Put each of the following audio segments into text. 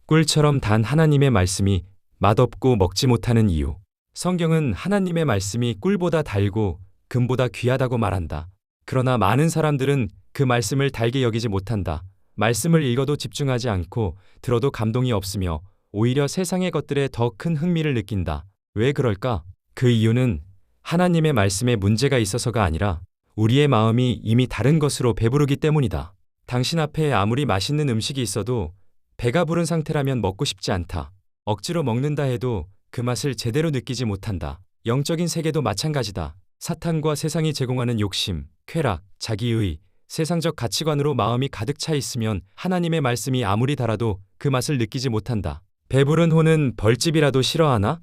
꿀처럼 단 하나님의 말씀이 맛없고 먹지 못하는 이유. 성경은 하나님의 말씀이 꿀보다 달고 금보다 귀하다고 말한다. 그러나 많은 사람들은 그 말씀을 달게 여기지 못한다. 말씀을 읽어도 집중하지 않고 들어도 감동이 없으며 오히려 세상의 것들에 더 큰 흥미를 느낀다. 왜 그럴까? 그 이유는 하나님의 말씀에 문제가 있어서가 아니라 우리의 마음이 이미 다른 것으로 배부르기 때문이다. 당신 앞에 아무리 맛있는 음식이 있어도 배가 부른 상태라면 먹고 싶지 않다. 억지로 먹는다 해도 그 맛을 제대로 느끼지 못한다. 영적인 세계도 마찬가지다. 사탄과 세상이 제공하는 욕심, 쾌락, 자기의, 세상적 가치관으로 마음이 가득 차 있으면 하나님의 말씀이 아무리 달아도 그 맛을 느끼지 못한다. 배부른 혼은 벌집이라도 싫어하나?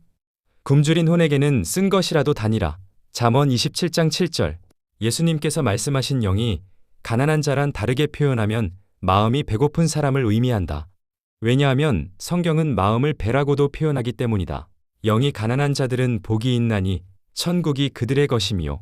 굶주린 혼에게는 쓴 것이라도 다니라. 잠언 27장 7절. 예수님께서 말씀하신 영이 가난한 자란 다르게 표현하면 마음이 배고픈 사람을 의미한다. 왜냐하면 성경은 마음을 배라고도 표현하기 때문이다. 영이 가난한 자들은 복이 있나니 천국이 그들의 것이며.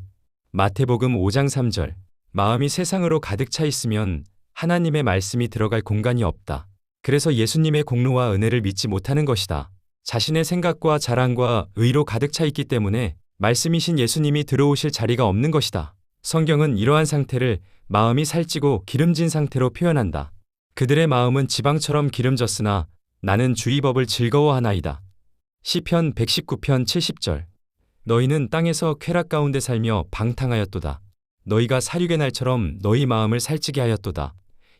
마태복음 5장 3절. 마음이 세상으로 가득 차 있으면 하나님의 말씀이 들어갈 공간이 없다. 그래서 예수님의 공로와 은혜를 믿지 못하는 것이다. 자신의 생각과 자랑과 의로 가득 차 있기 때문에 말씀이신 예수님이 들어오실 자리가 없는 것이다. 성경은 이러한 상태를 마음이 살찌고 기름진 상태로 표현한다. 그들의 마음은 지방처럼 기름졌으나 나는 주의 법을 즐거워하나이다. 시편 119편 70절. 너희는 땅에서 쾌락 가운데 살며 방탕하였도다. 너희가 사륙의 날처럼 너희 마음을 살찌게 하였도다.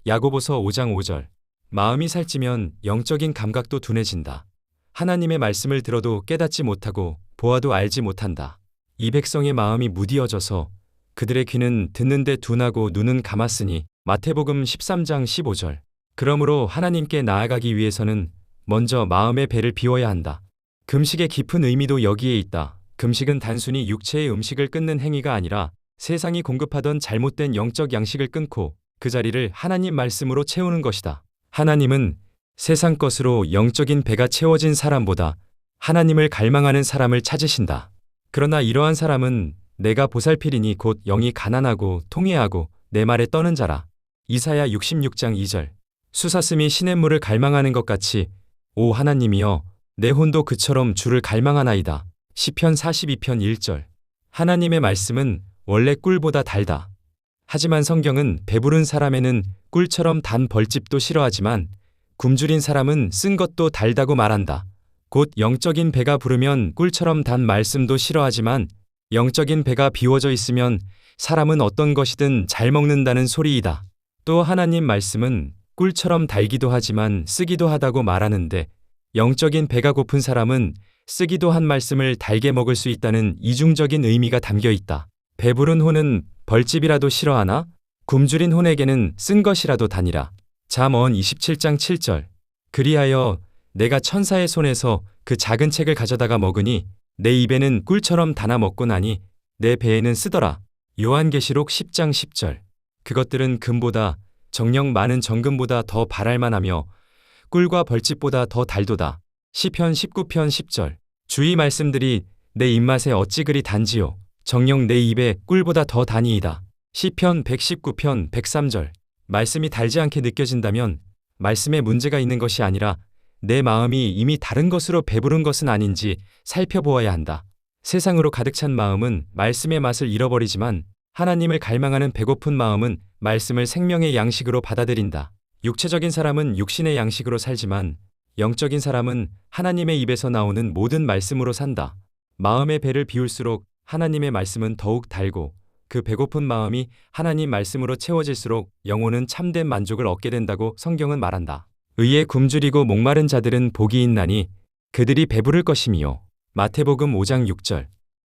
야고보서 5장 5절. 마음이 살찌면 영적인 감각도 둔해진다. 하나님의 말씀을 들어도 깨닫지 못하고 보아도 알지 못한다. 이 백성의 마음이 무디어져서 그들의 귀는 듣는데 둔하고 눈은 감았으니 마태복음 13장 15절. 그러므로 하나님께 나아가기 위해서는 먼저 마음의 배를 비워야 한다. 금식의 깊은 의미도 여기에 있다. 금식은 단순히 육체의 음식을 끊는 행위가 아니라 세상이 공급하던 잘못된 영적 양식을 끊고 그 자리를 하나님 말씀으로 채우는 것이다. 하나님은 세상 것으로 영적인 배가 채워진 사람보다 하나님을 갈망하는 사람을 찾으신다. 그러나 이러한 사람은 내가 보살피리니 곧 영이 가난하고 통회하고 내 말에 떠는 자라. 이사야 66장 2절. 수사슴이 시냇물을 갈망하는 것 같이 오 하나님이여 내 혼도 그처럼 주를 갈망하나이다. 시편 42편 1절. 하나님의 말씀은 원래 꿀보다 달다. 하지만 성경은 배부른 사람에는 꿀처럼 단 벌집도 싫어하지만 굶주린 사람은 쓴 것도 달다고 말한다. 곧 영적인 배가 부르면 꿀처럼 단 말씀도 싫어하지만 영적인 배가 비워져 있으면 사람은 어떤 것이든 잘 먹는다는 소리이다. 또 하나님 말씀은 꿀처럼 달기도 하지만 쓰기도 하다고 말하는데 영적인 배가 고픈 사람은 쓰기도 한 말씀을 달게 먹을 수 있다는 이중적인 의미가 담겨 있다. 배부른 혼은 벌집이라도 싫어하나? 굶주린 혼에게는 쓴 것이라도 다니라. 잠언 27장 7절. 그리하여 내가 천사의 손에서 그 작은 책을 가져다가 먹으니 내 입에는 꿀처럼 달아 먹고 나니 내 배에는 쓰더라. 요한계시록 10장 10절. 그것들은 금보다 정녕 많은 정금보다 더 발할만하며 꿀과 벌집보다 더 달도다. 시편 19편 10절. 주의 말씀들이 내 입맛에 어찌 그리 단지요. 정녕 내 입에 꿀보다 더 다니이다. 시편 119편 103절. 말씀이 달지 않게 느껴진다면 말씀에 문제가 있는 것이 아니라 내 마음이 이미 다른 것으로 배부른 것은 아닌지 살펴보아야 한다. 세상으로 가득 찬 마음은 말씀의 맛을 잃어버리지만 하나님을 갈망하는 배고픈 마음은 말씀을 생명의 양식으로 받아들인다. 육체적인 사람은 육신의 양식으로 살지만 영적인 사람은 하나님의 입에서 나오는 모든 말씀으로 산다. 마음의 배를 비울수록 하나님의 말씀은 더욱 달고 그 배고픈 마음이 하나님 말씀으로 채워질수록 영혼은 참된 만족을 얻게 된다고 성경은 말한다. 의에 굶주리고 목마른 자들은 복이 있나니 그들이 배부를 것이미요. 마태복음 5장 6절.